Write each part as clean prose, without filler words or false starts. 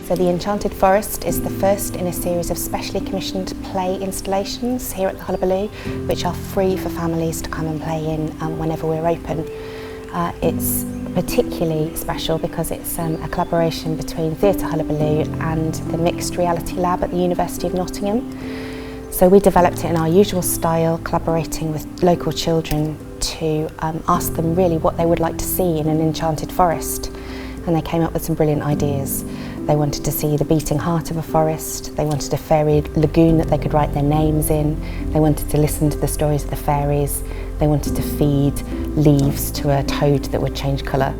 So the Enchanted Forest is the first in a series of specially commissioned play installations here at the Hullabaloo, which are free for families to come and play in whenever we're open. It's particularly special because it's a collaboration between Theatre Hullabaloo and the Mixed Reality Lab at the University of Nottingham. So we developed it in our usual style, collaborating with local children to ask them really what they would like to see in an enchanted forest. And they came up with some brilliant ideas. They wanted to see the beating heart of a forest, they wanted a fairy lagoon that they could write their names in, they wanted to listen to the stories of the fairies, they wanted to feed leaves to a toad that would change colour.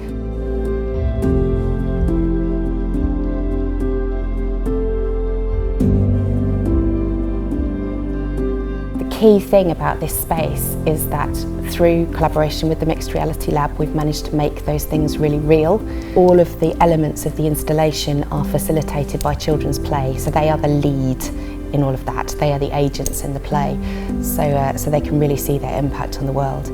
The key thing about this space is that through collaboration with the Mixed Reality Lab, we've managed to make those things really real. All of the elements of the installation are facilitated by children's play, so they are the lead in all of that. They are the agents in the play, so they can really see their impact on the world.